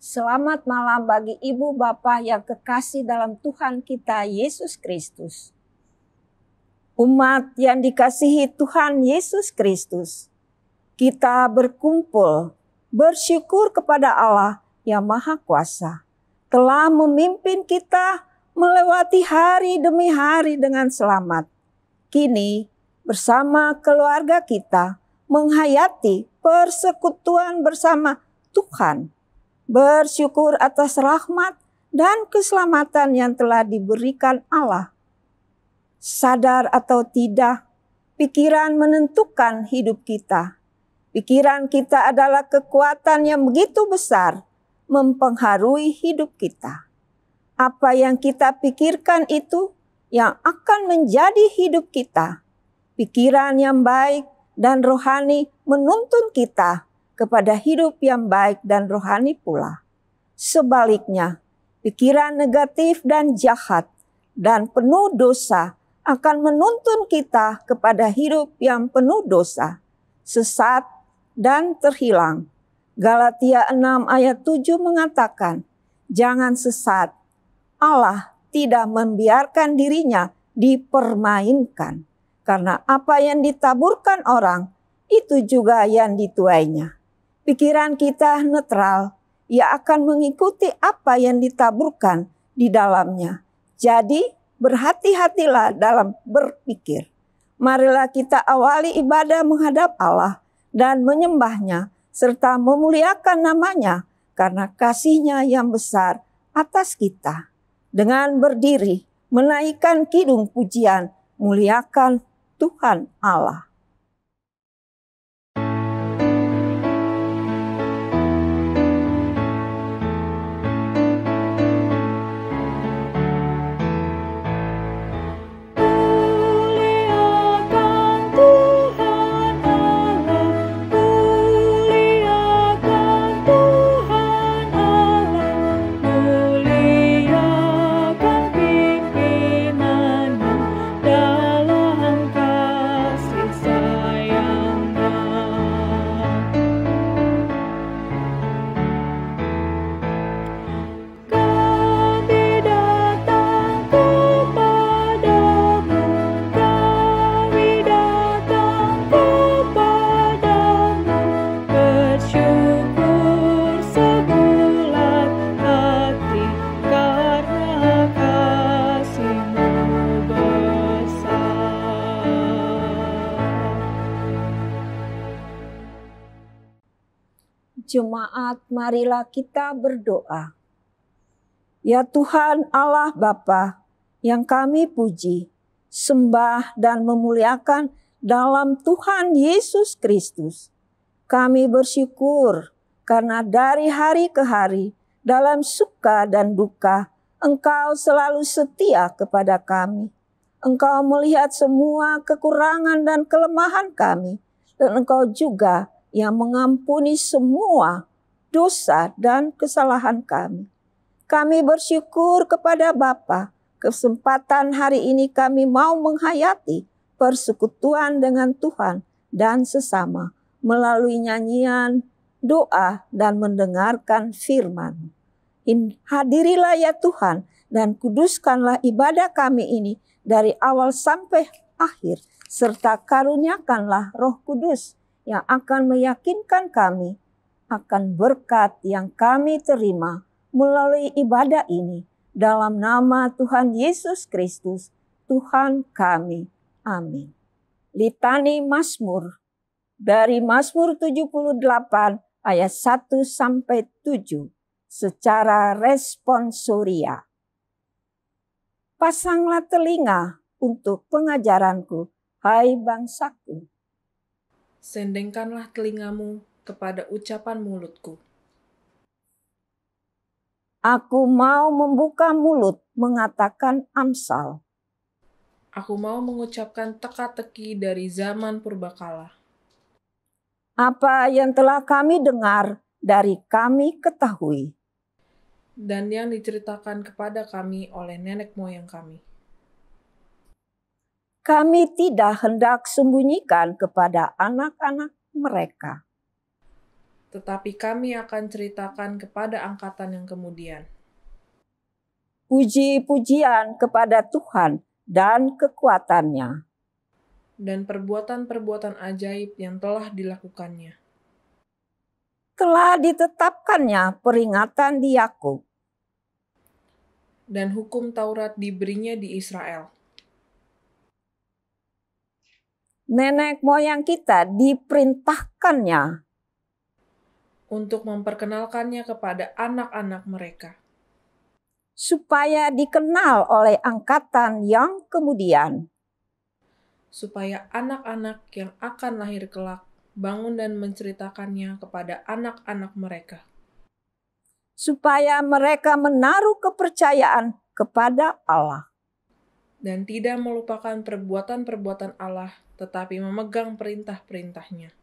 Selamat malam bagi ibu bapak yang kekasih dalam Tuhan kita Yesus Kristus. Umat yang dikasihi Tuhan Yesus Kristus, kita berkumpul bersyukur kepada Allah yang Maha Kuasa telah memimpin kita melewati hari demi hari dengan selamat. Kini bersama keluarga kita menghayati persekutuan bersama Tuhan. Bersyukur atas rahmat dan keselamatan yang telah diberikan Allah. Sadar atau tidak, pikiran menentukan hidup kita. Pikiran kita adalah kekuatan yang begitu besar mempengaruhi hidup kita. Apa yang kita pikirkan itu yang akan menjadi hidup kita. Pikiran yang baik dan rohani menuntun kita kepada hidup yang baik dan rohani pula. Sebaliknya, pikiran negatif dan jahat dan penuh dosa akan menuntun kita kepada hidup yang penuh dosa, sesat dan terhilang. Galatia 6 ayat 7 mengatakan, jangan sesat, Allah tidak membiarkan dirinya dipermainkan, karena apa yang ditaburkan orang, itu juga yang dituainya. Pikiran kita netral, ia akan mengikuti apa yang ditaburkan di dalamnya. Jadi berhati-hatilah dalam berpikir. Marilah kita awali ibadah menghadap Allah dan menyembahnya serta memuliakan namanya karena kasih-Nya yang besar atas kita. Dengan berdiri menaikkan kidung pujian, muliakan Tuhan Allah. Jemaat, marilah kita berdoa. Ya Tuhan Allah Bapa yang kami puji, sembah dan memuliakan dalam Tuhan Yesus Kristus. Kami bersyukur karena dari hari ke hari, dalam suka dan duka, Engkau selalu setia kepada kami. Engkau melihat semua kekurangan dan kelemahan kami, dan Engkau juga yang mengampuni semua dosa dan kesalahan kami. Kami bersyukur kepada Bapa, kesempatan hari ini kami mau menghayati persekutuan dengan Tuhan dan sesama melalui nyanyian, doa, dan mendengarkan firman. Hadirilah ya Tuhan dan kuduskanlah ibadah kami ini dari awal sampai akhir, serta karuniakanlah Roh Kudus yang akan meyakinkan kami akan berkat yang kami terima melalui ibadah ini. Dalam nama Tuhan Yesus Kristus, Tuhan kami. Amin. Litani Mazmur dari Mazmur 78 ayat 1 sampai 7 secara responsoria. Pasanglah telinga untuk pengajaranku, hai bangsaku. Sendengkanlah telingamu kepada ucapan mulutku. Aku mau membuka mulut mengatakan amsal. Aku mau mengucapkan teka-teki dari zaman purbakala. Apa yang telah kami dengar dari kami ketahui. Dan yang diceritakan kepada kami oleh nenek moyang kami. Kami tidak hendak sembunyikan kepada anak-anak mereka. tetapi kami akan ceritakan kepada angkatan yang kemudian. Puji-pujian kepada Tuhan dan kekuatannya, dan perbuatan-perbuatan ajaib yang telah dilakukannya. Telah ditetapkannya peringatan di Yakub, dan hukum Taurat diberinya di Israel. Nenek moyang kita diperintahkannya untuk memperkenalkannya kepada anak-anak mereka, supaya dikenal oleh angkatan yang kemudian, supaya anak-anak yang akan lahir kelak bangun dan menceritakannya kepada anak-anak mereka, supaya mereka menaruh kepercayaan kepada Allah dan tidak melupakan perbuatan-perbuatan Allah, tetapi memegang perintah-perintahnya.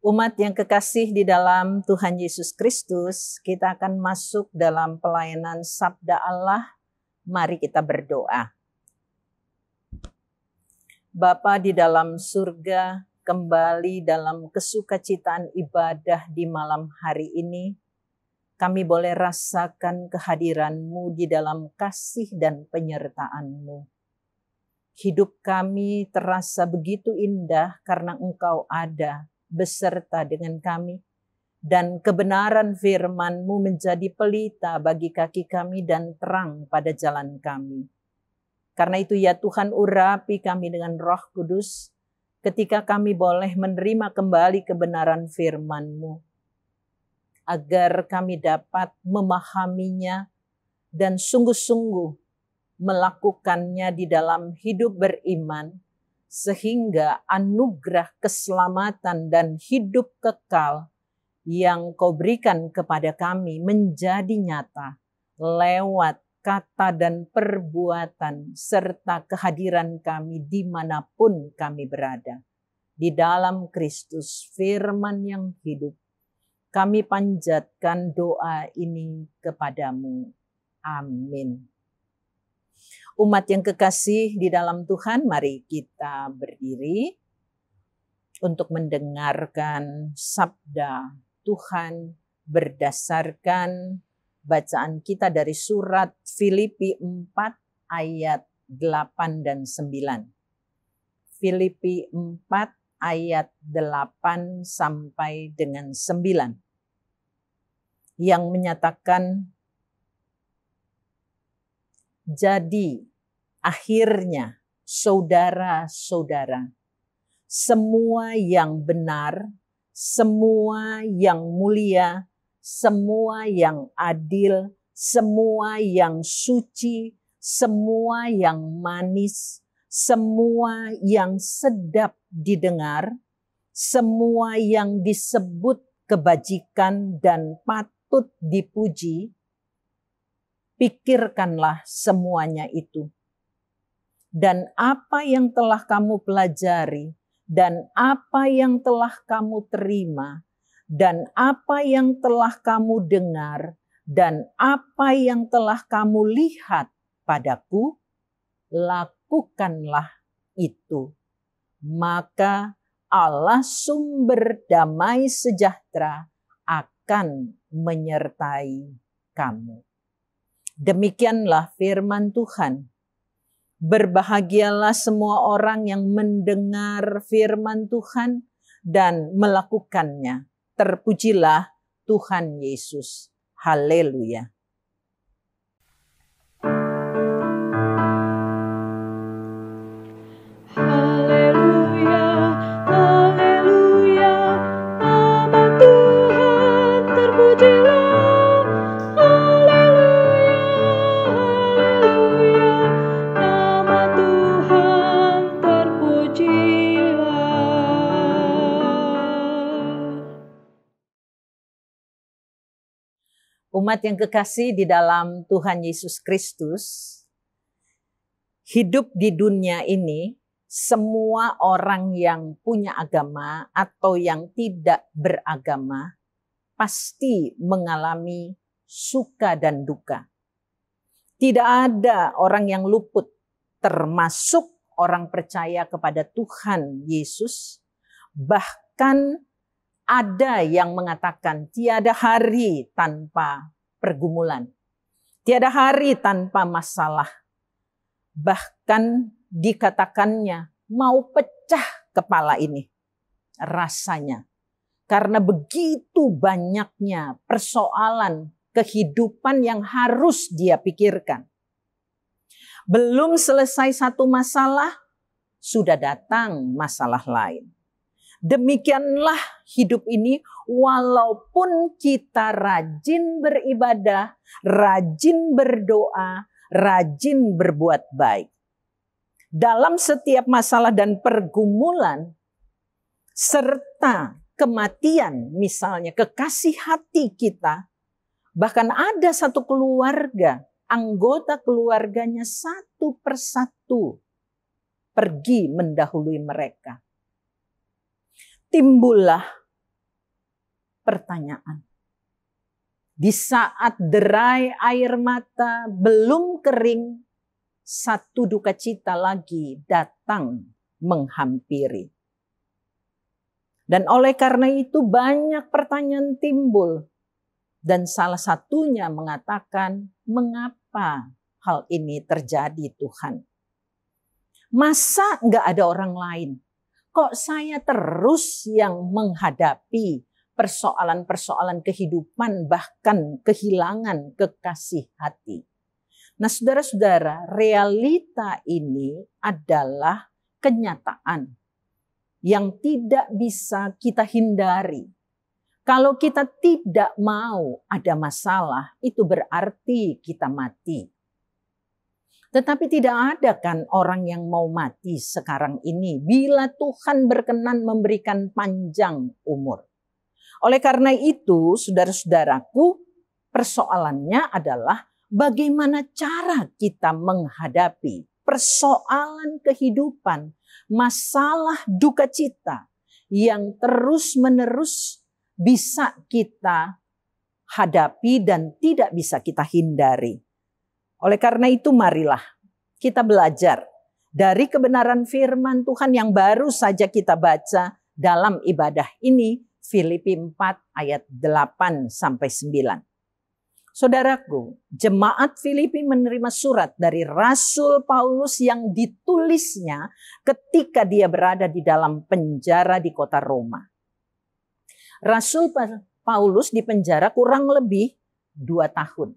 Umat yang kekasih di dalam Tuhan Yesus Kristus, kita akan masuk dalam pelayanan Sabda Allah. Mari kita berdoa. Bapa di dalam surga, kembali dalam kesukacitaan ibadah di malam hari ini, kami boleh rasakan kehadiran-Mu di dalam kasih dan penyertaan-Mu. Hidup kami terasa begitu indah karena Engkau ada beserta dengan kami, dan kebenaran firman-Mu menjadi pelita bagi kaki kami dan terang pada jalan kami. Karena itu ya Tuhan, urapi kami dengan Roh Kudus ketika kami boleh menerima kembali kebenaran firman-Mu, agar kami dapat memahaminya dan sungguh-sungguh melakukannya di dalam hidup beriman, sehingga anugerah keselamatan dan hidup kekal yang Kau berikan kepada kami menjadi nyata lewat kata dan perbuatan serta kehadiran kami dimanapun kami berada. Di dalam Kristus, firman yang hidup, kami panjatkan doa ini kepadamu. Amin. Umat yang kekasih di dalam Tuhan, mari kita berdiri untuk mendengarkan sabda Tuhan berdasarkan bacaan kita dari surat Filipi 4 ayat 8 dan 9. Filipi 4 ayat 8 sampai dengan 9. Yang menyatakan, jadi akhirnya saudara-saudara, semua yang benar, semua yang mulia, semua yang adil, semua yang suci, semua yang manis, semua yang sedap didengar, semua yang disebut kebajikan dan patut dipuji, pikirkanlah semuanya itu. Dan apa yang telah kamu pelajari, dan apa yang telah kamu terima, dan apa yang telah kamu dengar, dan apa yang telah kamu lihat padaku, lakukanlah itu. Maka Allah sumber damai sejahtera akan menyertai kamu. Demikianlah firman Tuhan. Berbahagialah semua orang yang mendengar firman Tuhan dan melakukannya. Terpujilah Tuhan Yesus. Haleluya. Umat yang kekasih di dalam Tuhan Yesus Kristus, hidup di dunia ini, semua orang yang punya agama atau yang tidak beragama pasti mengalami suka dan duka. Tidak ada orang yang luput, termasuk orang percaya kepada Tuhan Yesus. Bahkan ada yang mengatakan tiada hari tanpa pergumulan, tiada hari tanpa masalah. Bahkan dikatakannya mau pecah kepala ini rasanya. Karena begitu banyaknya persoalan kehidupan yang harus dia pikirkan. Belum selesai satu masalah, sudah datang masalah lain. Demikianlah hidup ini, walaupun kita rajin beribadah, rajin berdoa, rajin berbuat baik. Dalam setiap masalah dan pergumulan, serta kematian misalnya, kekasih hati kita, bahkan ada satu keluarga, anggota keluarganya satu persatu pergi mendahului mereka. Timbullah pertanyaan. Di saat derai air mata belum kering, satu duka cita lagi datang menghampiri. Dan oleh karena itu banyak pertanyaan timbul. Dan salah satunya mengatakan, mengapa hal ini terjadi Tuhan? Masa enggak ada orang lain? Kok saya terus yang menghadapi persoalan-persoalan kehidupan, bahkan kehilangan kekasih hati? Nah, saudara-saudara, realita ini adalah kenyataan yang tidak bisa kita hindari. Kalau kita tidak mau ada masalah, itu berarti kita mati. Tetapi tidak ada kan orang yang mau mati sekarang ini bila Tuhan berkenan memberikan panjang umur. Oleh karena itu, saudara-saudaraku, persoalannya adalah bagaimana cara kita menghadapi persoalan kehidupan, masalah duka cita yang terus-menerus bisa kita hadapi dan tidak bisa kita hindari. Oleh karena itu marilah kita belajar dari kebenaran firman Tuhan yang baru saja kita baca dalam ibadah ini, Filipi 4 ayat 8-9. Saudaraku, jemaat Filipi menerima surat dari Rasul Paulus yang ditulisnya ketika dia berada di dalam penjara di kota Roma. Rasul Paulus di penjara kurang lebih 2 tahun.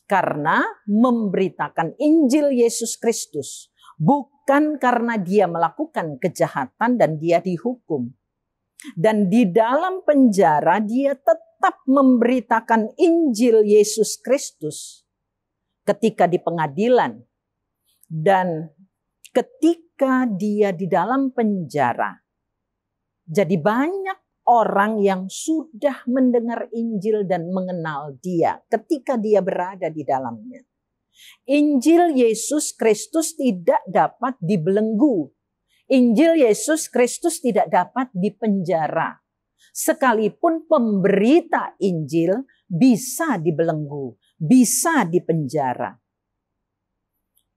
Karena memberitakan Injil Yesus Kristus. Bukan karena dia melakukan kejahatan dan dia dihukum. Dan di dalam penjara dia tetap memberitakan Injil Yesus Kristus. Ketika di pengadilan. Dan ketika dia di dalam penjara. Jadi banyak orang yang sudah mendengar Injil dan mengenal dia ketika dia berada di dalamnya. Injil Yesus Kristus tidak dapat dibelenggu. Injil Yesus Kristus tidak dapat dipenjara. Sekalipun pemberita Injil bisa dibelenggu, bisa dipenjara.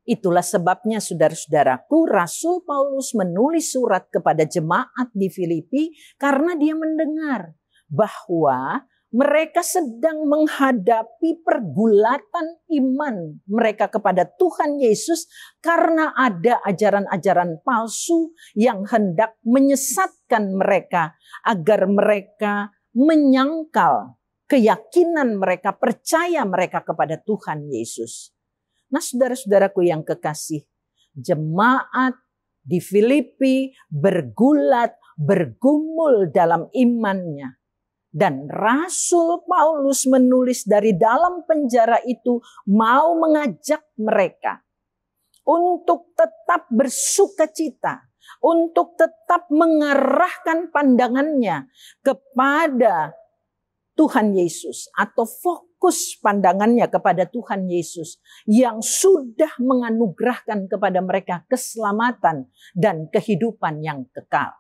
Itulah sebabnya saudara-saudaraku, Rasul Paulus menulis surat kepada jemaat di Filipi karena dia mendengar bahwa mereka sedang menghadapi pergulatan iman mereka kepada Tuhan Yesus karena ada ajaran-ajaran palsu yang hendak menyesatkan mereka agar mereka menyangkal keyakinan mereka, percaya mereka kepada Tuhan Yesus. Nah, saudara-saudaraku yang kekasih, jemaat di Filipi bergulat, bergumul dalam imannya. Dan Rasul Paulus menulis dari dalam penjara itu mau mengajak mereka untuk tetap bersukacita, untuk tetap mengarahkan pandangannya kepada Tuhan Yesus atau fokus pandangannya kepada Tuhan Yesus yang sudah menganugerahkan kepada mereka keselamatan dan kehidupan yang kekal.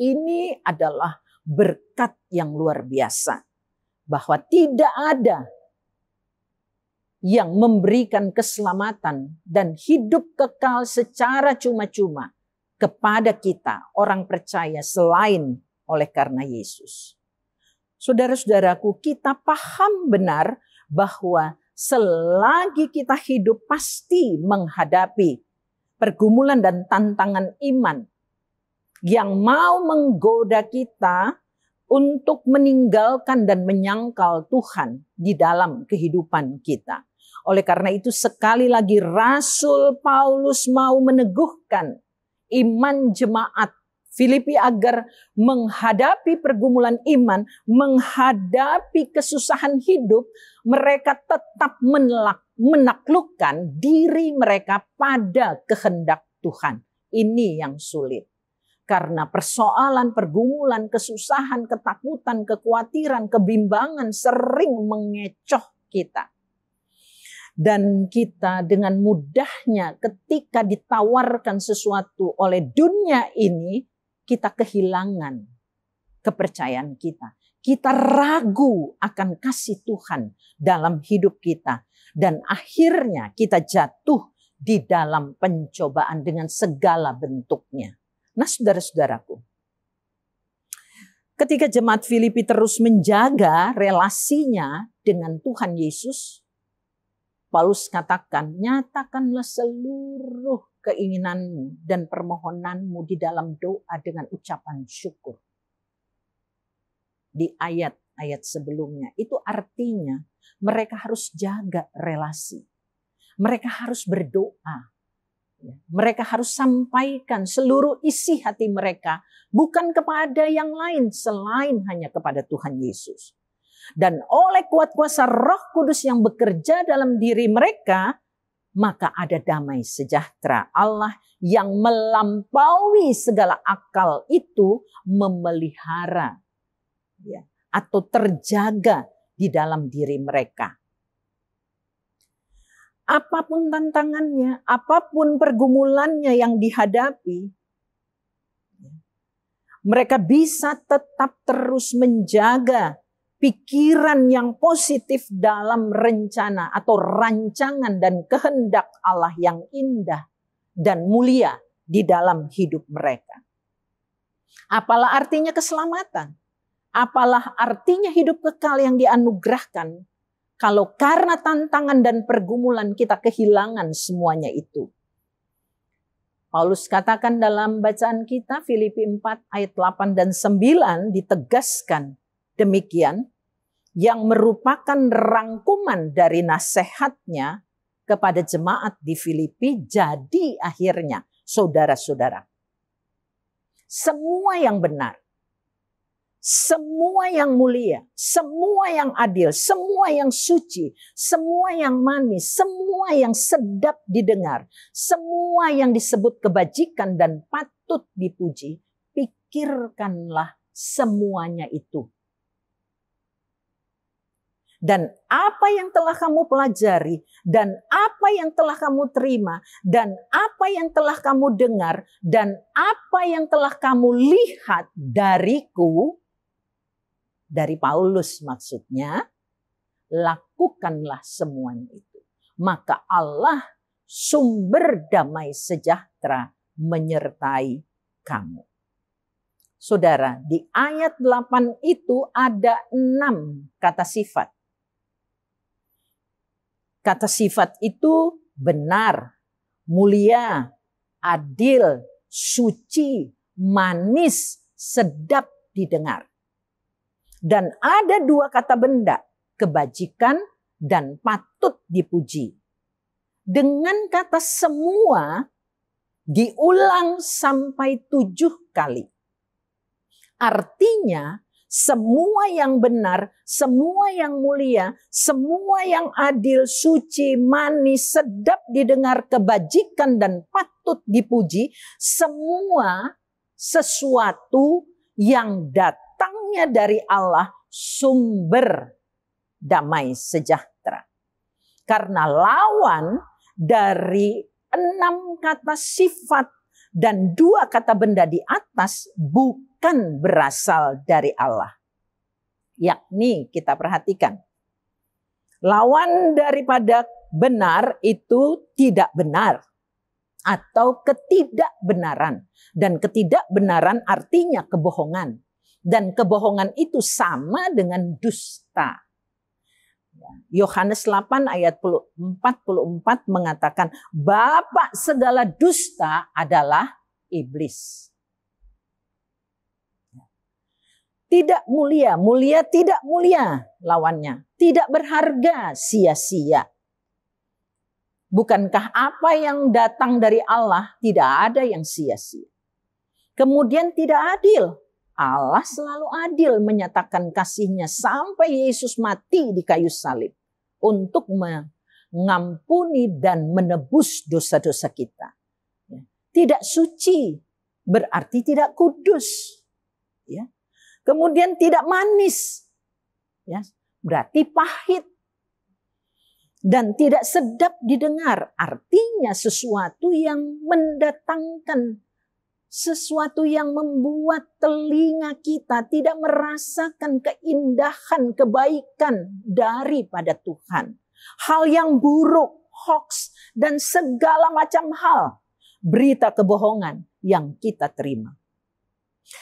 Ini adalah berkat yang luar biasa, bahwa tidak ada yang memberikan keselamatan dan hidup kekal secara cuma-cuma kepada kita orang percaya selain oleh karena Yesus. Saudara-saudaraku, kita paham benar bahwa selagi kita hidup pasti menghadapi pergumulan dan tantangan iman yang mau menggoda kita untuk meninggalkan dan menyangkal Tuhan di dalam kehidupan kita. Oleh karena itu sekali lagi Rasul Paulus mau meneguhkan iman jemaat Filipi agar menghadapi pergumulan iman, menghadapi kesusahan hidup, mereka tetap menaklukkan diri mereka pada kehendak Tuhan. Ini yang sulit. Karena persoalan, pergumulan, kesusahan, ketakutan, kekhawatiran, kebimbangan sering mengecoh kita. Dan kita dengan mudahnya ketika ditawarkan sesuatu oleh dunia ini, kita kehilangan kepercayaan kita. Kita ragu akan kasih Tuhan dalam hidup kita. Dan akhirnya kita jatuh di dalam pencobaan dengan segala bentuknya. Nah, saudara-saudaraku, ketika jemaat Filipi terus menjaga relasinya dengan Tuhan Yesus, Paulus katakan, nyatakanlah seluruh keinginanmu dan permohonanmu di dalam doa dengan ucapan syukur. Di ayat-ayat sebelumnya, itu artinya mereka harus jaga relasi. Mereka harus berdoa. Mereka harus sampaikan seluruh isi hati mereka bukan kepada yang lain selain hanya kepada Tuhan Yesus. Dan oleh kuat kuasa Roh Kudus yang bekerja dalam diri mereka, maka ada damai sejahtera Allah yang melampaui segala akal itu memelihara atau terjaga di dalam diri mereka. Apapun tantangannya, apapun pergumulannya yang dihadapi, mereka bisa tetap terus menjaga pikiran yang positif dalam rencana atau rancangan dan kehendak Allah yang indah dan mulia di dalam hidup mereka. Apalah artinya keselamatan? Apalah artinya hidup kekal yang dianugerahkan kalau karena tantangan dan pergumulan kita kehilangan semuanya itu? Paulus katakan dalam bacaan kita Filipi 4 ayat 8 dan 9 ditegaskan demikian, yang merupakan rangkuman dari nasihatnya kepada jemaat di Filipi. Jadi akhirnya saudara-saudara, semua yang benar, semua yang mulia, semua yang adil, semua yang suci, semua yang manis, semua yang sedap didengar, semua yang disebut kebajikan dan patut dipuji, pikirkanlah semuanya itu. Dan apa yang telah kamu pelajari, dan apa yang telah kamu terima, dan apa yang telah kamu dengar, dan apa yang telah kamu lihat dariku, dari Paulus maksudnya, lakukanlah semuanya itu. Maka Allah sumber damai sejahtera menyertai kamu. Saudara, di ayat 8 itu ada 6 kata sifat. Kata sifat itu benar, mulia, adil, suci, manis, sedap didengar. Dan ada 2 kata benda, kebajikan dan patut dipuji. Dengan kata semua diulang sampai 7 kali. Artinya semua yang benar, semua yang mulia, semua yang adil, suci, manis, sedap didengar, kebajikan dan patut dipuji, semua sesuatu yang datangnya dari Allah sumber damai sejahtera. Karena lawan dari 6 kata sifat dan 2 kata benda di atas bukan berasal dari Allah. Yakni kita perhatikan. Lawan daripada benar itu tidak benar. Atau ketidakbenaran. Dan ketidakbenaran artinya kebohongan. Dan kebohongan itu sama dengan dusta. Yohanes 8 ayat 44 mengatakan, bapak segala dusta adalah iblis. Tidak mulia, mulia tidak mulia lawannya. Tidak berharga, sia-sia. Bukankah apa yang datang dari Allah tidak ada yang sia-sia? Kemudian tidak adil. Allah selalu adil menyatakan kasih-Nya sampai Yesus mati di kayu salib untuk mengampuni dan menebus dosa-dosa kita. Tidak suci berarti tidak kudus. Ya. Kemudian tidak manis, ya, berarti pahit. Dan tidak sedap didengar, artinya sesuatu yang mendatangkan, sesuatu yang membuat telinga kita tidak merasakan keindahan, kebaikan daripada Tuhan. Hal yang buruk, hoax, dan segala macam hal, berita kebohongan yang kita terima.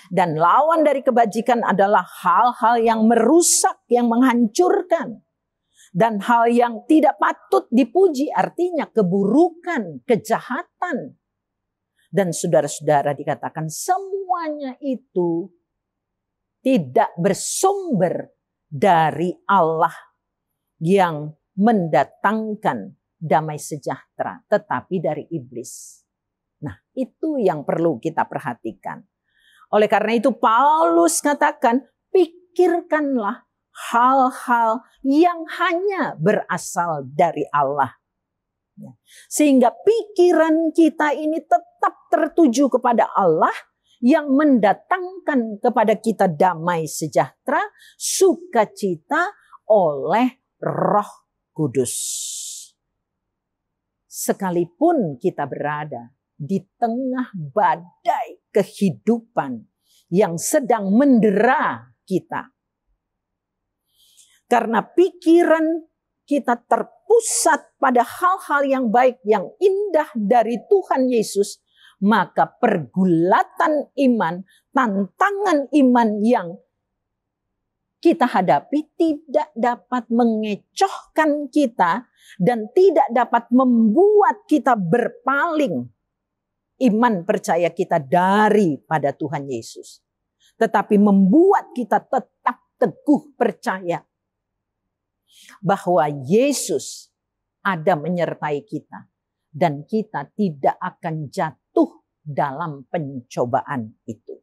Dan lawan dari kebajikan adalah hal-hal yang merusak, yang menghancurkan. Dan hal yang tidak patut dipuji artinya keburukan, kejahatan. Dan saudara-saudara dikatakan semuanya itu tidak bersumber dari Allah yang mendatangkan damai sejahtera, tetapi dari iblis. Nah, itu yang perlu kita perhatikan. Oleh karena itu Paulus katakan, pikirkanlah hal-hal yang hanya berasal dari Allah. Sehingga pikiran kita ini tetap tertuju kepada Allah yang mendatangkan kepada kita damai sejahtera, sukacita oleh Roh Kudus. Sekalipun kita berada di tengah badai kehidupan yang sedang mendera kita. Karena pikiran kita terpusat pada hal-hal yang baik, yang indah dari Tuhan Yesus, maka pergulatan iman, tantangan iman yang kita hadapi tidak dapat mengecohkan kita dan tidak dapat membuat kita berpaling iman percaya kita daripada Tuhan Yesus. Tetapi membuat kita tetap teguh percaya bahwa Yesus ada menyertai kita. Dan kita tidak akan jatuh dalam pencobaan itu.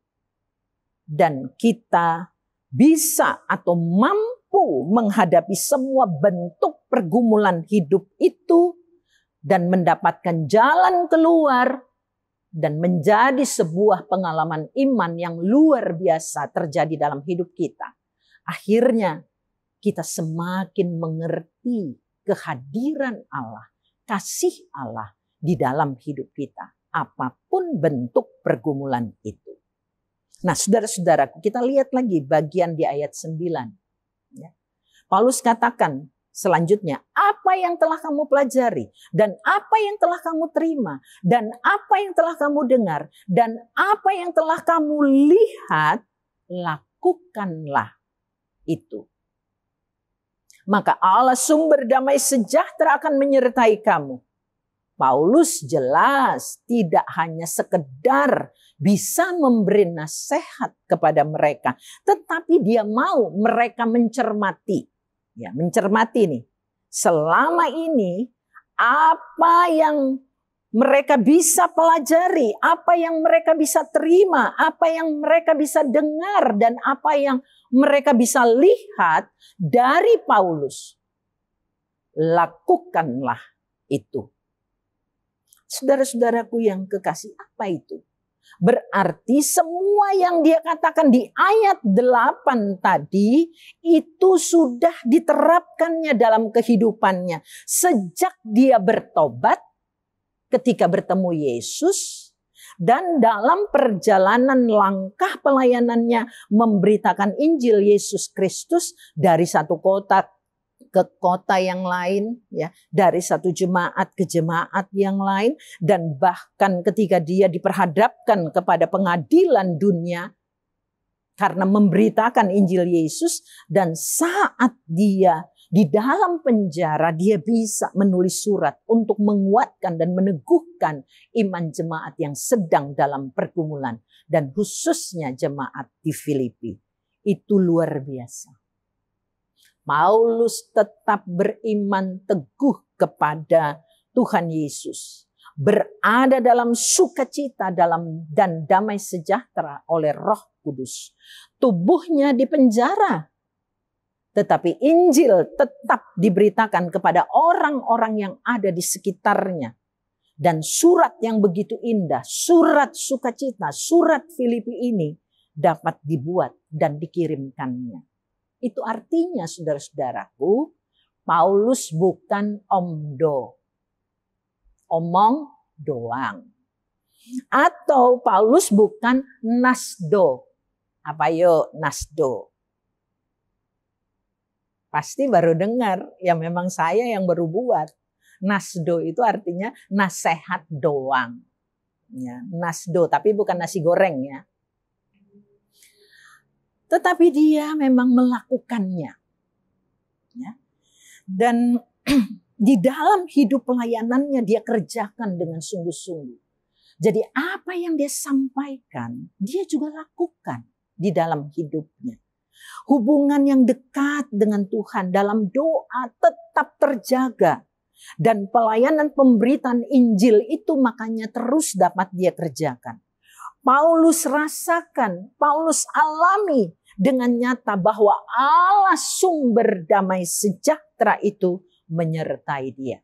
Dan kita bisa atau mampu menghadapi semua bentuk pergumulan hidup itu dan mendapatkan jalan keluar dan menjadi sebuah pengalaman iman yang luar biasa terjadi dalam hidup kita. Akhirnya kita semakin mengerti kehadiran Allah, kasih Allah di dalam hidup kita, apapun bentuk pergumulan itu. Nah, saudara-saudaraku, kita lihat lagi bagian di ayat 9. Ya. Paulus katakan selanjutnya, apa yang telah kamu pelajari, dan apa yang telah kamu terima, dan apa yang telah kamu dengar, dan apa yang telah kamu lihat, lakukanlah itu. Maka Allah sumber damai sejahtera akan menyertai kamu. Paulus jelas tidak hanya sekedar bisa memberi nasihat kepada mereka, tetapi dia mau mereka mencermati. Ya, mencermati nih. Selama ini apa yang mereka bisa pelajari, apa yang mereka bisa terima, apa yang mereka bisa dengar, dan apa yang mereka bisa lihat dari Paulus. Lakukanlah itu. Saudara-saudaraku yang kekasih, apa itu? Berarti semua yang dia katakan di ayat 8 tadi itu sudah diterapkannya dalam kehidupannya. Sejak dia bertobat ketika bertemu Yesus dan dalam perjalanan langkah pelayanannya memberitakan Injil Yesus Kristus dari satu kota ke kota yang lain, ya, dari satu jemaat ke jemaat yang lain, dan bahkan ketika dia diperhadapkan kepada pengadilan dunia karena memberitakan Injil Yesus, dan saat dia di dalam penjara dia bisa menulis surat untuk menguatkan dan meneguhkan iman jemaat yang sedang dalam pergumulan, dan khususnya jemaat di Filipi. Itu luar biasa. Paulus tetap beriman teguh kepada Tuhan Yesus. Berada dalam sukacita dan damai sejahtera oleh Roh Kudus. Tubuhnya dipenjara, tetapi Injil tetap diberitakan kepada orang-orang yang ada di sekitarnya. Dan surat yang begitu indah, surat sukacita, surat Filipi ini dapat dibuat dan dikirimkannya. Itu artinya, saudara-saudaraku, Paulus bukan omdo, omong doang. Atau Paulus bukan nasdo. Apa yuk nasdo? Pasti baru dengar, ya memang saya yang baru buat. Nasdo itu artinya nasehat doang. Ya, nasdo, tapi bukan nasi goreng ya. Tetapi dia memang melakukannya. Ya. Dan di dalam hidup pelayanannya dia kerjakan dengan sungguh-sungguh. Jadi apa yang dia sampaikan, dia juga lakukan di dalam hidupnya. Hubungan yang dekat dengan Tuhan dalam doa tetap terjaga. Dan pelayanan pemberitaan Injil itu makanya terus dapat dia kerjakan. Paulus rasakan, Paulus alami dengan nyata bahwa Allah sumber damai sejahtera itu menyertai dia.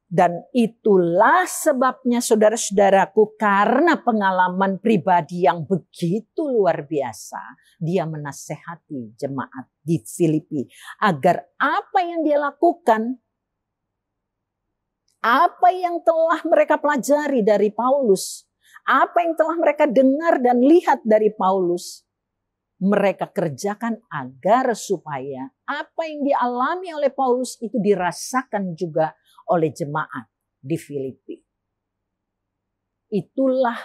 Dan itulah sebabnya saudara-saudaraku, karena pengalaman pribadi yang begitu luar biasa, dia menasehati jemaat di Filipi agar apa yang dia lakukan, apa yang telah mereka pelajari dari Paulus, apa yang telah mereka dengar dan lihat dari Paulus, mereka kerjakan agar supaya apa yang dialami oleh Paulus itu dirasakan juga oleh jemaat di Filipi. Itulah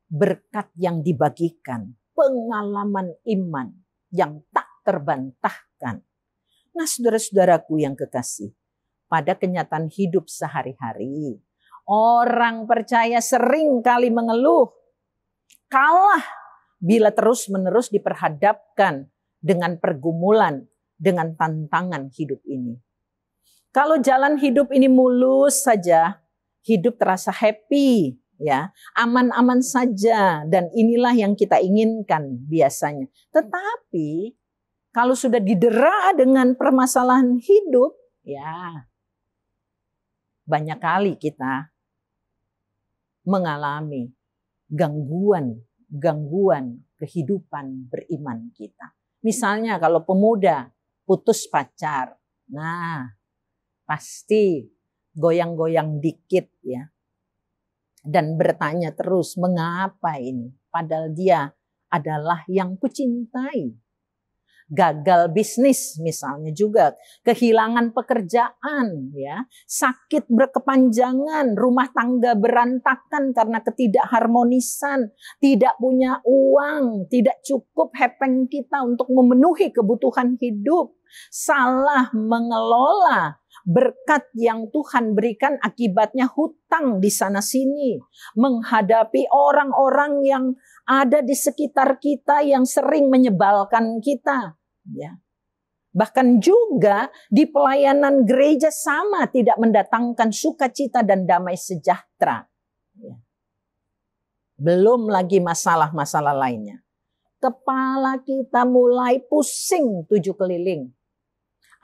berkat yang dibagikan, pengalaman iman yang tak terbantahkan. Nah, saudara-saudaraku yang kekasih, pada kenyataan hidup sehari-hari, orang percaya sering kali mengeluh, kalah bila terus-menerus diperhadapkan dengan pergumulan, dengan tantangan hidup ini. Kalau jalan hidup ini mulus saja, hidup terasa happy, ya, aman-aman saja, dan inilah yang kita inginkan biasanya. Tetapi kalau sudah didera dengan permasalahan hidup, ya banyak kali kita mengalami gangguan kehidupan beriman kita. Misalnya kalau pemuda putus pacar, nah pasti goyang-goyang dikit ya. Dan bertanya terus, mengapa ini? Padahal dia adalah yang kucintai. Gagal bisnis misalnya juga, kehilangan pekerjaan ya, sakit berkepanjangan, rumah tangga berantakan karena ketidakharmonisan, tidak punya uang, tidak cukup hepeng kita untuk memenuhi kebutuhan hidup, salah mengelola berkat yang Tuhan berikan, akibatnya hutang di sana sini, menghadapi orang-orang yang ada di sekitar kita yang sering menyebalkan kita. Ya. Bahkan juga di pelayanan gereja sama, tidak mendatangkan sukacita dan damai sejahtera. Ya. Belum lagi masalah-masalah lainnya. Kepala kita mulai pusing 7 keliling.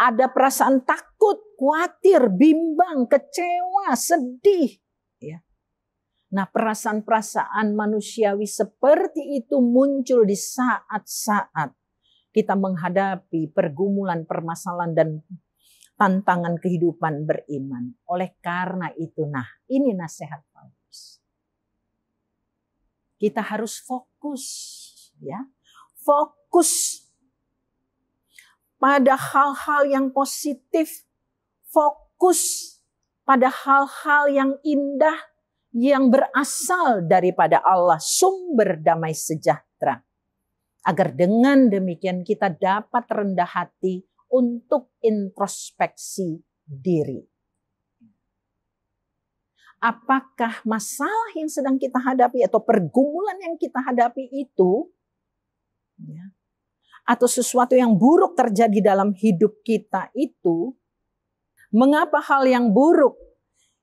Ada perasaan takut, khawatir, bimbang, kecewa, sedih. Ya. Nah, perasaan-perasaan manusiawi seperti itu muncul di saat-saat kita menghadapi pergumulan, permasalahan, dan tantangan kehidupan beriman. Oleh karena itu, nah ini nasihat Paulus. Kita harus fokus, ya, fokus pada hal-hal yang positif, fokus pada hal-hal yang indah, yang berasal daripada Allah, sumber damai sejahtera. Agar dengan demikian kita dapat rendah hati untuk introspeksi diri. Apakah masalah yang sedang kita hadapi atau pergumulan yang kita hadapi itu, ya, atau sesuatu yang buruk terjadi dalam hidup kita itu, mengapa hal yang buruk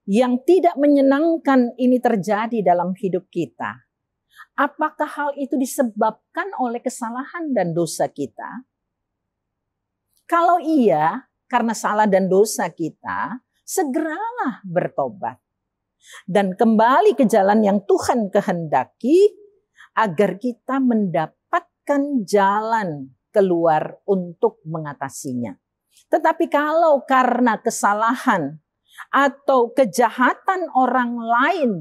yang tidak menyenangkan ini terjadi dalam hidup kita? Apakah hal itu disebabkan oleh kesalahan dan dosa kita? Kalau iya, karena salah dan dosa kita, segeralah bertobat dan kembali ke jalan yang Tuhan kehendaki agar kita mendapatkan jalan keluar untuk mengatasinya. Tetapi kalau karena kesalahan atau kejahatan orang lain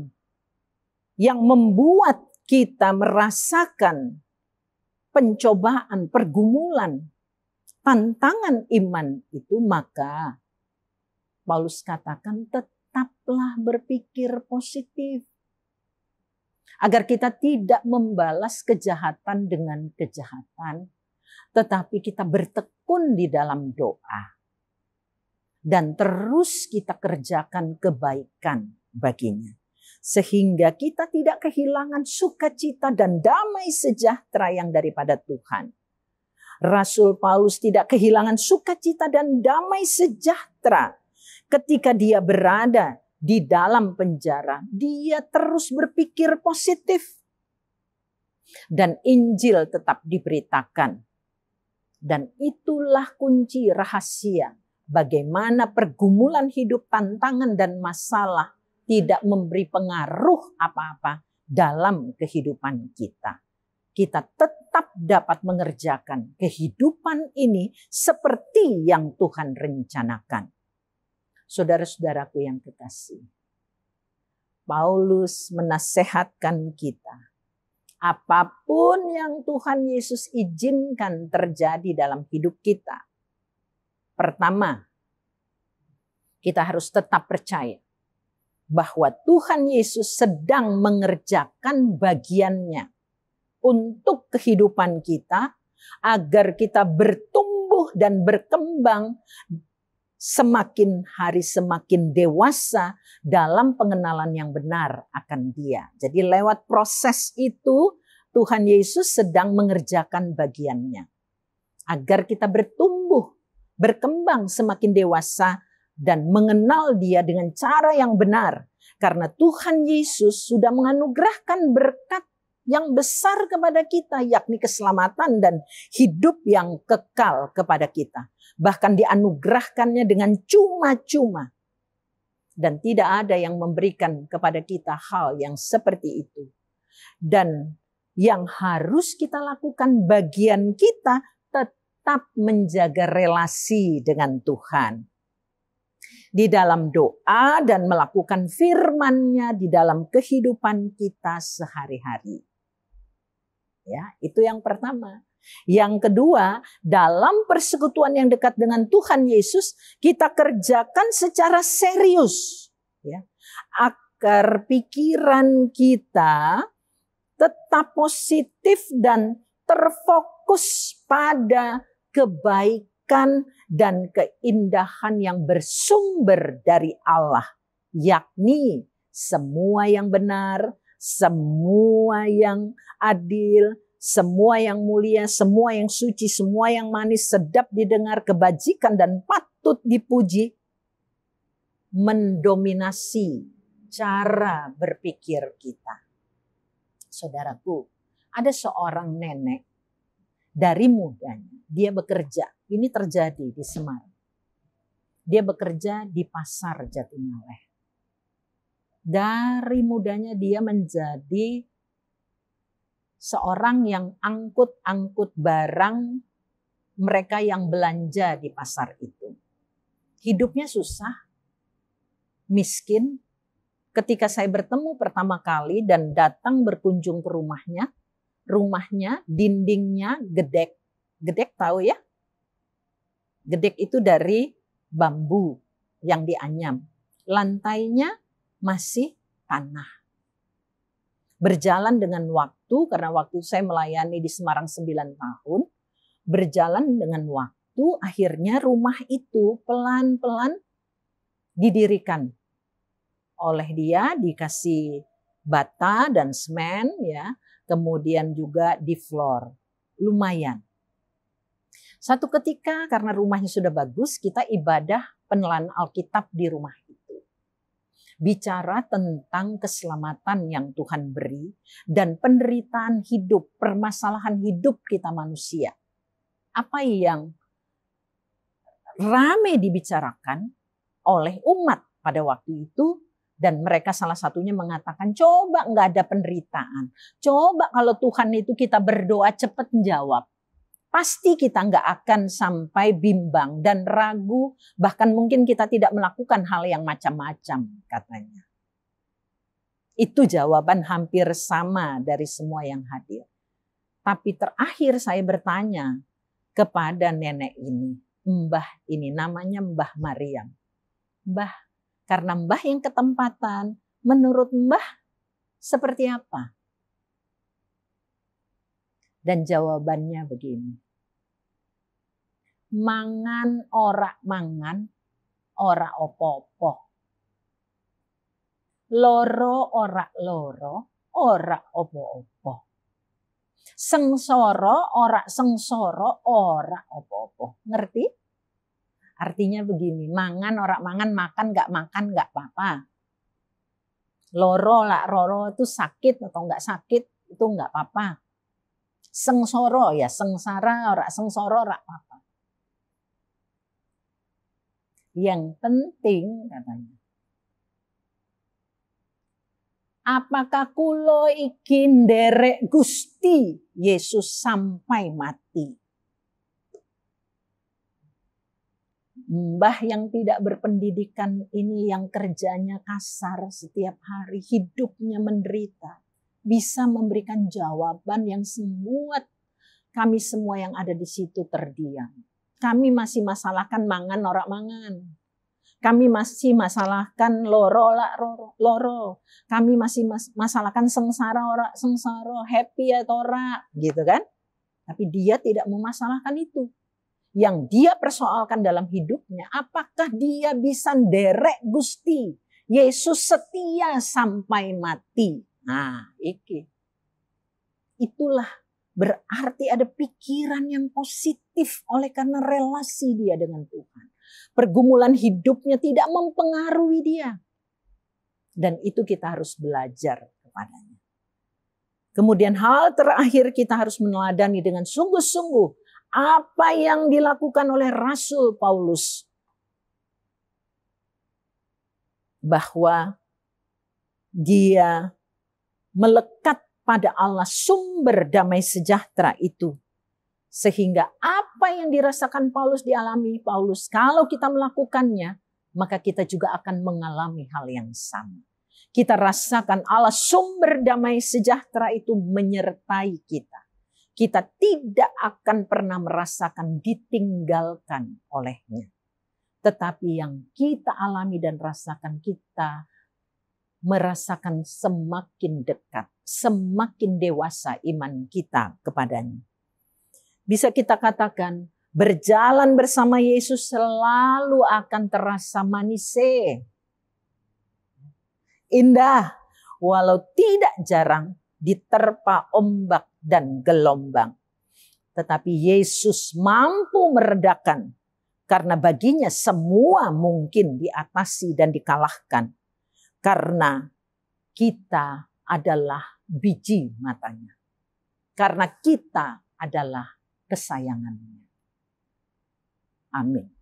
yang membuat kita merasakan pencobaan, pergumulan, tantangan iman itu, maka Paulus katakan tetaplah berpikir positif. Agar kita tidak membalas kejahatan dengan kejahatan, tetapi kita bertekun di dalam doa. Dan terus kita kerjakan kebaikan baginya. Sehingga kita tidak kehilangan sukacita dan damai sejahtera yang daripada Tuhan. Rasul Paulus tidak kehilangan sukacita dan damai sejahtera ketika dia berada di dalam penjara. Dia terus berpikir positif. Dan Injil tetap diberitakan. Dan itulah kunci rahasia bagaimana pergumulan hidup, tantangan dan masalah tidak memberi pengaruh apa-apa dalam kehidupan kita. Kita tetap dapat mengerjakan kehidupan ini seperti yang Tuhan rencanakan. Saudara-saudaraku yang kekasih, Paulus menasehatkan kita, apapun yang Tuhan Yesus izinkan terjadi dalam hidup kita, pertama, kita harus tetap percaya bahwa Tuhan Yesus sedang mengerjakan bagiannya untuk kehidupan kita agar kita bertumbuh dan berkembang semakin hari semakin dewasa dalam pengenalan yang benar akan Dia. Jadi lewat proses itu Tuhan Yesus sedang mengerjakan bagiannya agar kita bertumbuh, berkembang semakin dewasa dan mengenal Dia dengan cara yang benar. Karena Tuhan Yesus sudah menganugerahkan berkat yang besar kepada kita, yakni keselamatan dan hidup yang kekal kepada kita. Bahkan dianugerahkannya dengan cuma-cuma. Dan tidak ada yang memberikan kepada kita hal yang seperti itu. Dan yang harus kita lakukan, bagian kita tetap menjaga relasi dengan Tuhan. Di dalam doa dan melakukan firman-Nya di dalam kehidupan kita sehari-hari. Ya, itu yang pertama. Yang kedua, dalam persekutuan yang dekat dengan Tuhan Yesus, kita kerjakan secara serius. Ya, agar pikiran kita tetap positif dan terfokus pada kebaikan dan keindahan yang bersumber dari Allah. Yakni semua yang benar, semua yang adil, semua yang mulia, semua yang suci, semua yang manis, sedap didengar, kebajikan dan patut dipuji, mendominasi cara berpikir kita. Saudaraku, ada seorang nenek dari mudanya, dia bekerja, ini terjadi di Semarang. Dia bekerja di pasar Jatingaleh. Dari mudanya dia menjadi seorang yang angkut-angkut barang mereka yang belanja di pasar itu. Hidupnya susah, miskin. Ketika saya bertemu pertama kali dan datang berkunjung ke rumahnya dindingnya gedek. Gedek tahu ya? Gedek itu dari bambu yang dianyam. Lantainya masih tanah. Berjalan dengan waktu, karena waktu saya melayani di Semarang 9 tahun, berjalan dengan waktu, akhirnya rumah itu pelan-pelan didirikan oleh dia, dikasih bata dan semen, ya, kemudian juga di floor. Lumayan. Satu ketika karena rumahnya sudah bagus, kita ibadah penelan Alkitab di rumah itu. Bicara tentang keselamatan yang Tuhan beri dan penderitaan hidup, permasalahan hidup kita manusia. Apa yang ramai dibicarakan oleh umat pada waktu itu, dan mereka salah satunya mengatakan, coba nggak ada penderitaan. Coba kalau Tuhan itu kita berdoa cepat menjawab. Pasti kita nggak akan sampai bimbang dan ragu, bahkan mungkin kita tidak melakukan hal yang macam-macam katanya. Itu jawaban hampir sama dari semua yang hadir. Tapi terakhir saya bertanya kepada nenek ini, Mbah ini namanya Mbah Mariam. Mbah, karena Mbah yang ketempatan, menurut Mbah seperti apa? Dan jawabannya begini. Mangan ora mangan, ora opo-opo. Loro ora loro, ora opo-opo. Sengsara ora sengsara, ora opo-opo. Ngerti? Artinya begini, mangan ora mangan, makan gak apa-apa. Loro lah loro itu sakit atau gak sakit, itu gak apa-apa. Sengsara ya sengsara, ora sengsara ora apa-apa. Yang penting katanya, apakah kulo iki nderek Gusti Yesus sampai mati? Mbah yang tidak berpendidikan ini, yang kerjanya kasar setiap hari, hidupnya menderita, bisa memberikan jawaban yang kami semua yang ada di situ terdiam. Kami masih masalahkan mangan ora mangan. Kami masih masalahkan loro la loro. Kami masih masalahkan sengsara ora sengsara, happy atau ora, gitu kan? Tapi dia tidak memasalahkan itu. Yang dia persoalkan dalam hidupnya, apakah dia bisa nderek Gusti Yesus setia sampai mati? Nah, itulah berarti ada pikiran yang positif oleh karena relasi dia dengan Tuhan. Pergumulan hidupnya tidak mempengaruhi dia. Dan itu kita harus belajar kepadanya. Kemudian hal terakhir, kita harus meneladani dengan sungguh-sungguh apa yang dilakukan oleh Rasul Paulus. Bahwa dia melekat pada Allah, sumber damai sejahtera itu. Sehingga apa yang dirasakan Paulus dialami Paulus, kalau kita melakukannya, maka kita juga akan mengalami hal yang sama. Kita rasakan Allah sumber damai sejahtera itu menyertai kita. Kita tidak akan pernah merasakan ditinggalkan olehnya. Tetapi yang kita alami dan rasakan, kita merasakan semakin dekat, semakin dewasa iman kita kepadanya. Bisa kita katakan, berjalan bersama Yesus selalu akan terasa manis, indah, walau tidak jarang diterpa ombak dan gelombang. Tetapi Yesus mampu meredakan, karena baginya semua mungkin diatasi dan dikalahkan. Karena kita adalah biji matanya. Karena kita adalah kesayangannya. Amin.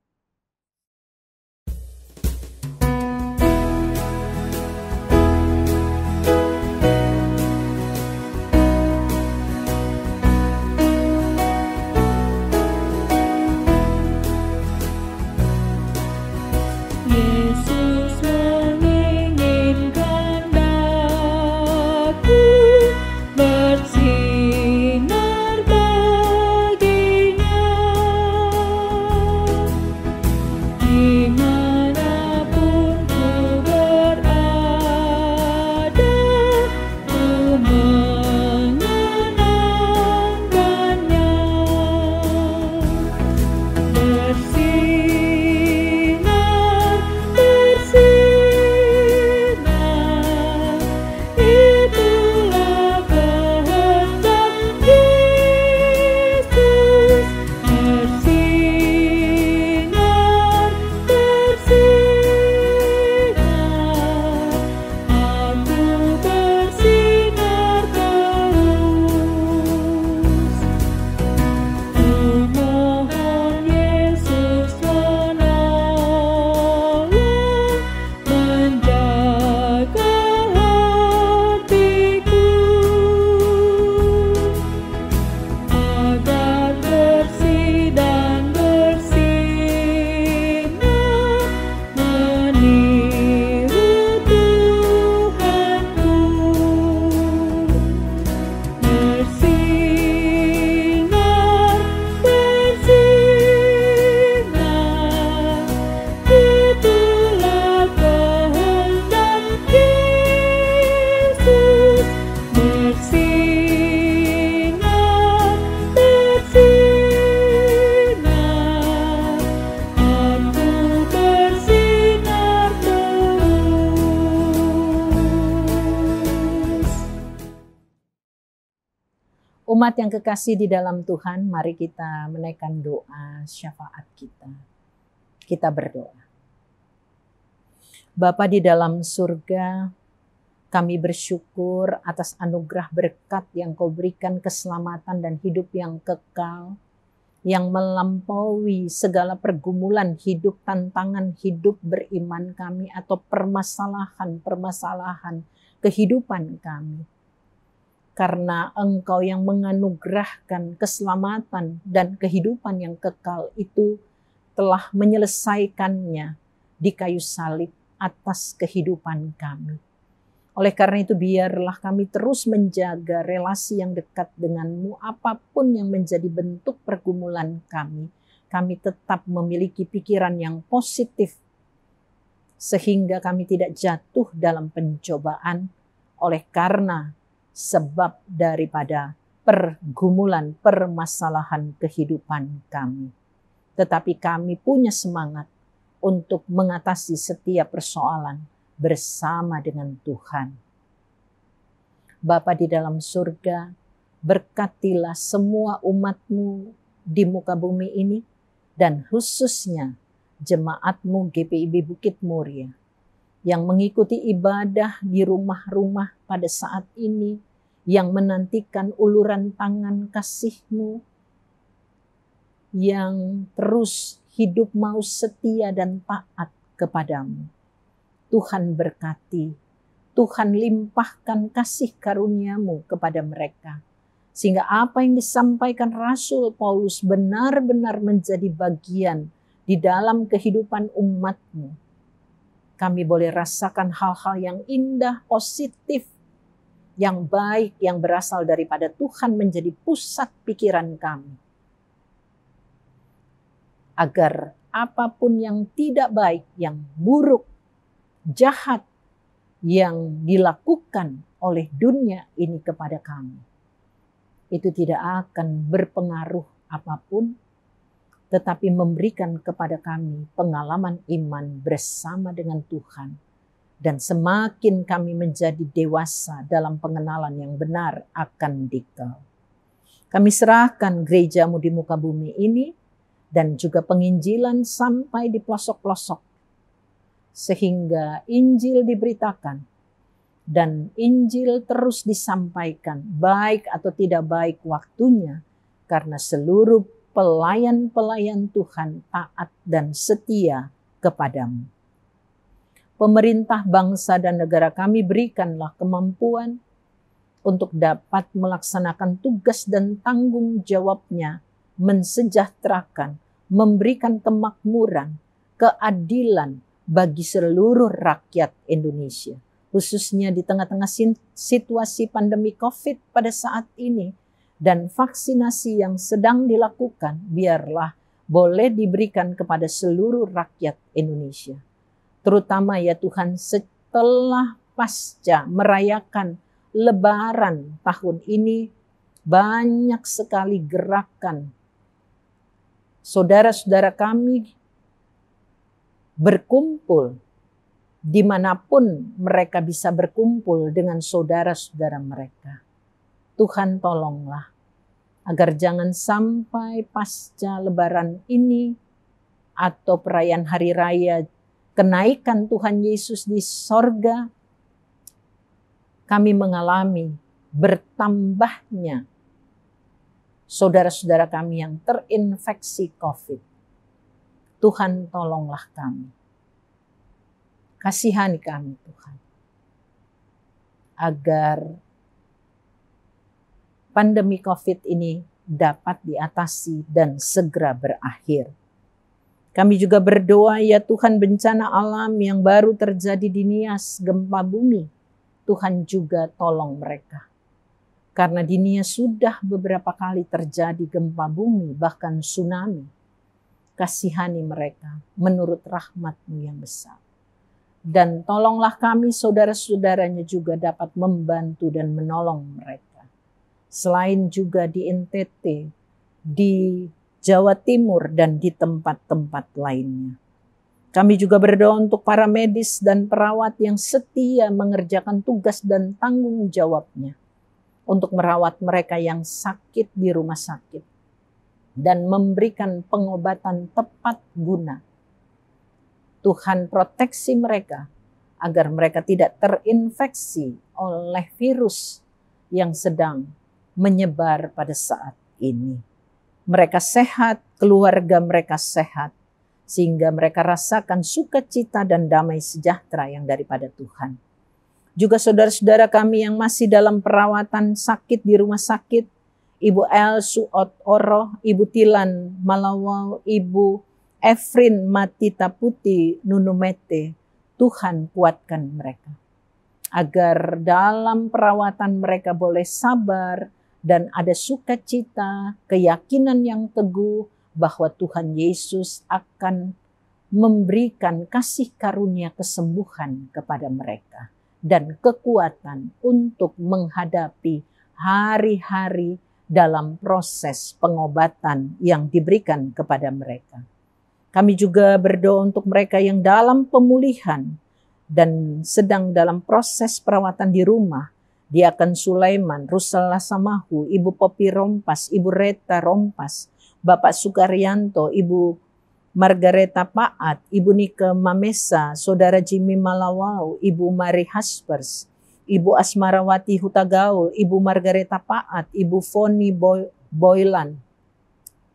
Umat yang kekasih di dalam Tuhan, mari kita menaikkan doa syafaat kita. Kita berdoa. Bapa di dalam surga, kami bersyukur atas anugerah berkat yang Kau berikan, keselamatan dan hidup yang kekal, yang melampaui segala pergumulan hidup, tantangan hidup beriman kami, atau permasalahan kehidupan kami. Karena Engkau yang menganugerahkan keselamatan dan kehidupan yang kekal itu telah menyelesaikannya di kayu salib atas kehidupan kami. Oleh karena itu biarlah kami terus menjaga relasi yang dekat denganmu, apapun yang menjadi bentuk pergumulan kami. Kami tetap memiliki pikiran yang positif sehingga kami tidak jatuh dalam pencobaan oleh karena sebab daripada pergumulan, permasalahan kehidupan kami. Tetapi kami punya semangat untuk mengatasi setiap persoalan bersama dengan Tuhan. Bapa di dalam surga, berkatilah semua umat-Mu di muka bumi ini, dan khususnya jemaat-Mu GPIB Bukit Muria. yang mengikuti ibadah di rumah-rumah pada saat ini, yang menantikan uluran tangan kasih-Mu, yang terus hidup mau setia dan taat kepadamu. Tuhan berkati, Tuhan limpahkan kasih karunia-Mu kepada mereka, sehingga apa yang disampaikan Rasul Paulus benar-benar menjadi bagian di dalam kehidupan umat-Mu. Kami boleh rasakan hal-hal yang indah, positif, yang baik, yang berasal daripada Tuhan menjadi pusat pikiran kami. Agar apapun yang tidak baik, yang buruk, jahat, yang dilakukan oleh dunia ini kepada kami, itu tidak akan berpengaruh apapun, tetapi memberikan kepada kami pengalaman iman bersama dengan Tuhan. Dan semakin kami menjadi dewasa dalam pengenalan yang benar akan Dikau. Kami serahkan gereja-Mu di muka bumi ini, dan juga penginjilan sampai di pelosok-pelosok, sehingga Injil diberitakan, dan Injil terus disampaikan, baik atau tidak baik waktunya, karena seluruh pelayan-pelayan Tuhan taat dan setia kepadamu. Pemerintah bangsa dan negara kami berikanlah kemampuan untuk dapat melaksanakan tugas dan tanggung jawabnya, mensejahterakan, memberikan kemakmuran, keadilan bagi seluruh rakyat Indonesia. Khususnya di tengah-tengah situasi pandemi COVID pada saat ini, dan vaksinasi yang sedang dilakukan, biarlah boleh diberikan kepada seluruh rakyat Indonesia. Terutama ya Tuhan, setelah pasca merayakan Lebaran tahun ini, banyak sekali gerakan saudara-saudara kami berkumpul dimanapun mereka bisa berkumpul dengan saudara-saudara mereka. Tuhan tolonglah agar jangan sampai pasca Lebaran ini atau perayaan hari raya kenaikan Tuhan Yesus di sorga, kami mengalami bertambahnya saudara-saudara kami yang terinfeksi COVID. Tuhan tolonglah kami. Kasihani kami Tuhan. Agar pandemi COVID ini dapat diatasi dan segera berakhir. Kami juga berdoa ya Tuhan, bencana alam yang baru terjadi di Nias, gempa bumi, Tuhan juga tolong mereka. Karena di Nias sudah beberapa kali terjadi gempa bumi, bahkan tsunami. Kasihani mereka menurut rahmat-Mu yang besar. Dan tolonglah kami saudara-saudaranya juga dapat membantu dan menolong mereka. Selain juga di NTT, di Jawa Timur, dan di tempat-tempat lainnya. Kami juga berdoa untuk para medis dan perawat yang setia mengerjakan tugas dan tanggung jawabnya untuk merawat mereka yang sakit di rumah sakit dan memberikan pengobatan tepat guna. Tuhan proteksi mereka agar mereka tidak terinfeksi oleh virus yang sedang menyebar pada saat ini. Mereka sehat, keluarga mereka sehat, sehingga mereka rasakan sukacita dan damai sejahtera yang daripada Tuhan. Juga saudara-saudara kami yang masih dalam perawatan sakit di rumah sakit, Ibu El Suot Oroh, Ibu Tilan Malawau, Ibu Efrin Matita Putih Nunumete, Tuhan kuatkan mereka. Agar dalam perawatan mereka boleh sabar, dan ada sukacita, keyakinan yang teguh bahwa Tuhan Yesus akan memberikan kasih karunia kesembuhan kepada mereka dan kekuatan untuk menghadapi hari-hari dalam proses pengobatan yang diberikan kepada mereka. Kami juga berdoa untuk mereka yang dalam pemulihan dan sedang dalam proses perawatan di rumah. Diaken Sulaiman, Rusella Samahu, Ibu Popi Rompas, Ibu Reta Rompas, Bapak Sukaryanto, Ibu Margareta Paat, Ibu Nike Mamesa, Saudara Jimmy Malawau, Ibu Mari Haspers, Ibu Asmarawati Hutagaul, Ibu Margareta Paat, Ibu Foni Boylan,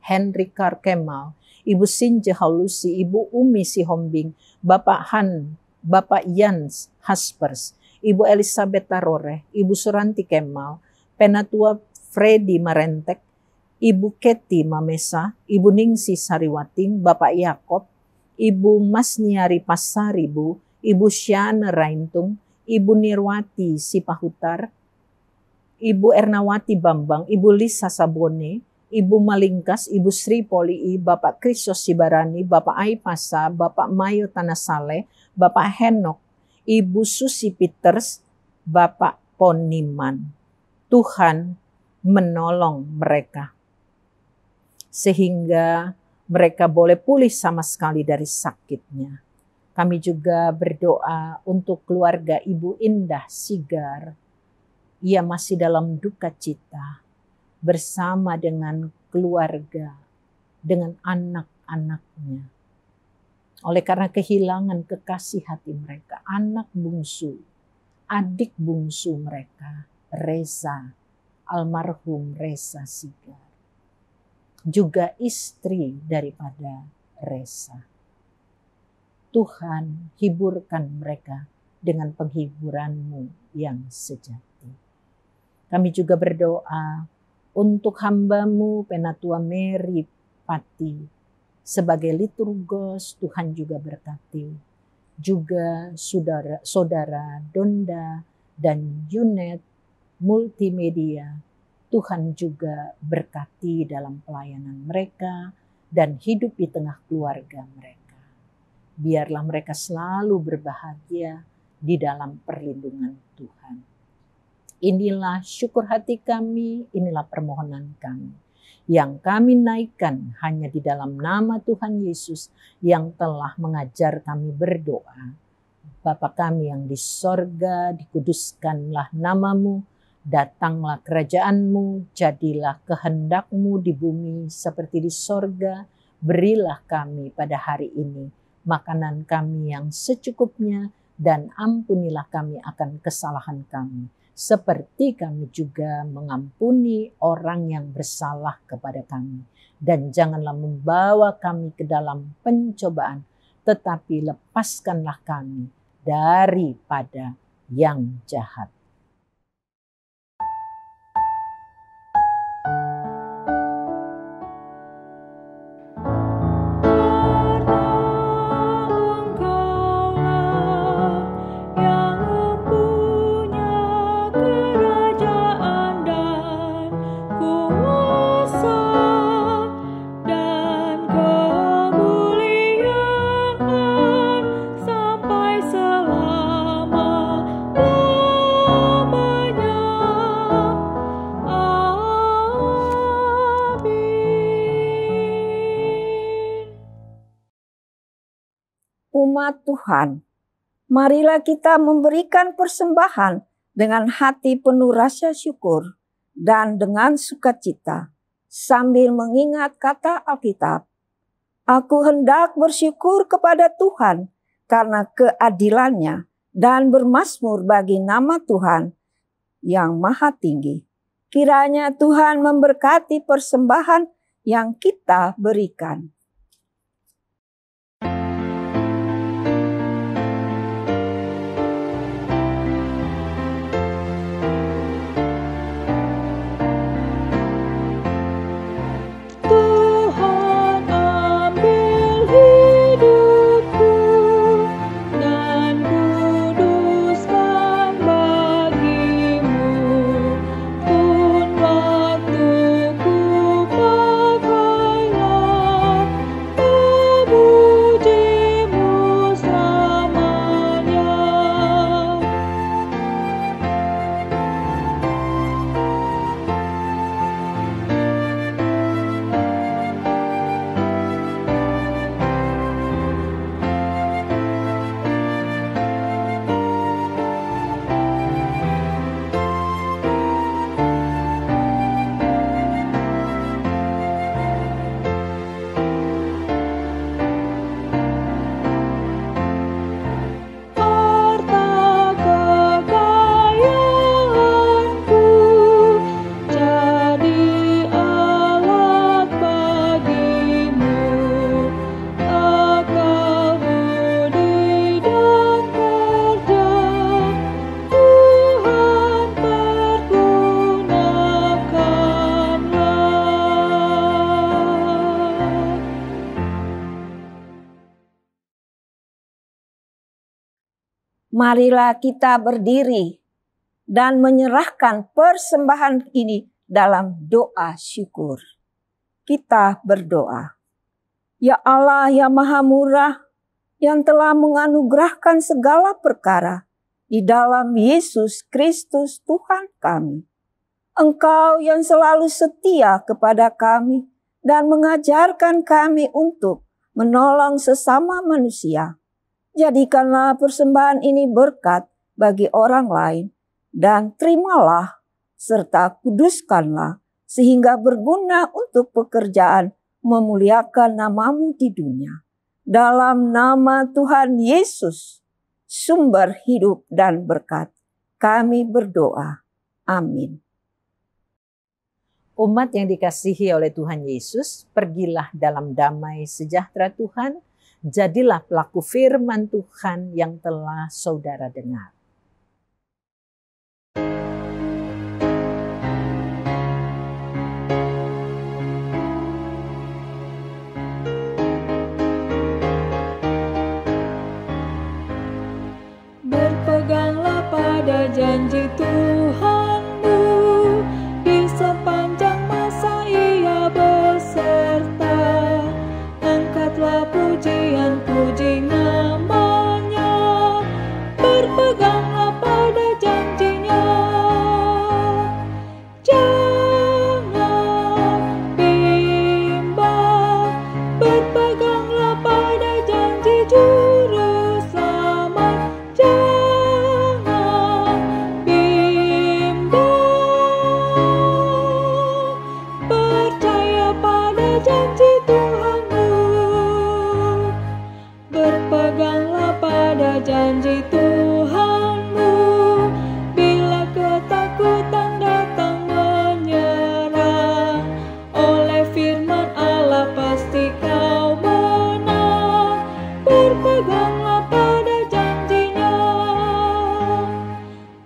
Henry Karkemal, Ibu Sinje Haulusi, Ibu Umi Sihombing, Bapak Han, Bapak Jans Haspers, Ibu Elizabeth Tarore, Ibu Suranti Kemal, Penatua Freddy Marentek, Ibu Keti Mamesa, Ibu Ningsi Sariwating, Bapak Yakob, Ibu Masniari Pasaribu, Ibu Syana Raintung, Ibu Nirwati Sipahutar, Ibu Ernawati Bambang, Ibu Lisa Sabone, Ibu Malingkas, Ibu Sri Polii, Bapak Krisos Sibarani, Bapak Aipasa, Bapak Mayo Tanasale, Bapak Henok, Ibu Susi Peters, Bapak Poniman. Tuhan menolong mereka sehingga mereka boleh pulih sama sekali dari sakitnya. Kami juga berdoa untuk keluarga Ibu Indah Sigar. Ia masih dalam duka cita bersama dengan keluarga, dengan anak-anaknya. Oleh karena kehilangan kekasih hati mereka, anak bungsu, adik bungsu mereka, Reza, almarhum Reza Sigar. Juga istri daripada Reza. Tuhan, hiburkan mereka dengan penghiburan-Mu yang sejati. Kami juga berdoa untuk hamba-Mu Penatua Mary Pati. Sebagai liturgos, Tuhan juga berkati. Juga saudara Donda dan Yunet Multimedia, Tuhan juga berkati dalam pelayanan mereka dan hidup di tengah keluarga mereka. Biarlah mereka selalu berbahagia di dalam perlindungan Tuhan. Inilah syukur hati kami, inilah permohonan kami. Yang kami naikkan hanya di dalam nama Tuhan Yesus yang telah mengajar kami berdoa. Bapa kami yang di sorga, dikuduskanlah nama-Mu, datanglah kerajaan-Mu, jadilah kehendak-Mu di bumi seperti di sorga. Berilah kami pada hari ini makanan kami yang secukupnya, dan ampunilah kami akan kesalahan kami, seperti kami juga mengampuni orang yang bersalah kepada kami. Dan janganlah membawa kami ke dalam pencobaan, tetapi lepaskanlah kami daripada yang jahat. Umat Tuhan, marilah kita memberikan persembahan dengan hati penuh rasa syukur dan dengan sukacita, sambil mengingat kata Alkitab, "Aku hendak bersyukur kepada Tuhan karena keadilannya dan bermazmur bagi nama Tuhan yang maha tinggi." Kiranya Tuhan memberkati persembahan yang kita berikan. marilah kita berdiri dan menyerahkan persembahan ini dalam doa syukur. Kita berdoa. Ya Allah yang Maha Murah, yang telah menganugerahkan segala perkara di dalam Yesus Kristus Tuhan kami. Engkau yang selalu setia kepada kami dan mengajarkan kami untuk menolong sesama manusia. Jadikanlah persembahan ini berkat bagi orang lain, dan terimalah serta kuduskanlah sehingga berguna untuk pekerjaan memuliakan nama-Mu di dunia. Dalam nama Tuhan Yesus, sumber hidup dan berkat, kami berdoa. Amin. Umat yang dikasihi oleh Tuhan Yesus, pergilah dalam damai sejahtera Tuhan, jadilah pelaku firman Tuhan yang telah saudara dengar. Berpeganglah pada janji Tuhan-Mu, di sepanjang masa Ia beserta. Angkatlah pujian-puji nama-Nya, berpeganglah pada janji-Nya. Jangan bimbang, berpeganglah pada janji Juru Selamat. Jangan bimbang, percaya pada janji Tuhan-Mu. Berpeganglah pada janji Tuhan-Mu, bila ketakutan datang menyerang. Oleh firman Allah pasti kau menang, berpeganglah pada janji-Nya.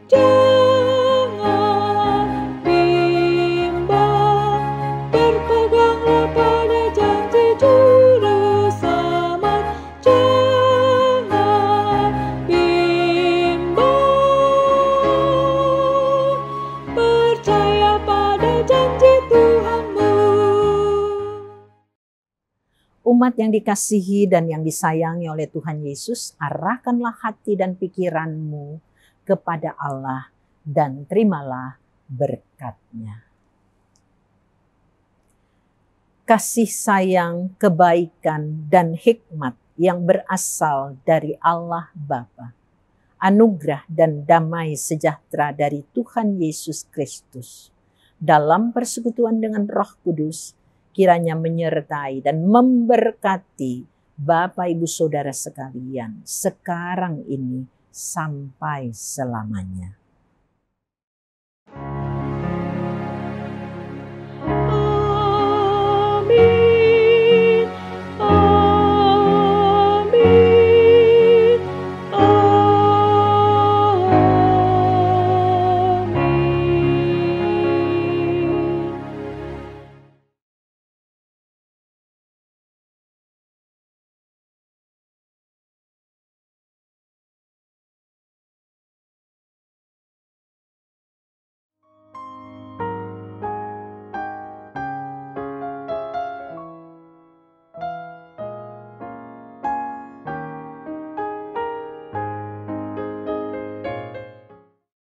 Jangan bimbang, berpeganglah pada janji Juru Selamat. Jangan bimbang, percaya pada janji Tuhan-Mu. Umat yang dikasihi dan yang disayangi oleh Tuhan Yesus, arahkanlah hati dan pikiranmu kepada Allah dan terimalah berkat-Nya. Kasih sayang, kebaikan, dan hikmat yang berasal dari Allah Bapa, anugerah dan damai sejahtera dari Tuhan Yesus Kristus, dalam persekutuan dengan Roh Kudus, kiranya menyertai dan memberkati Bapak Ibu Saudara sekalian sekarang ini sampai selamanya.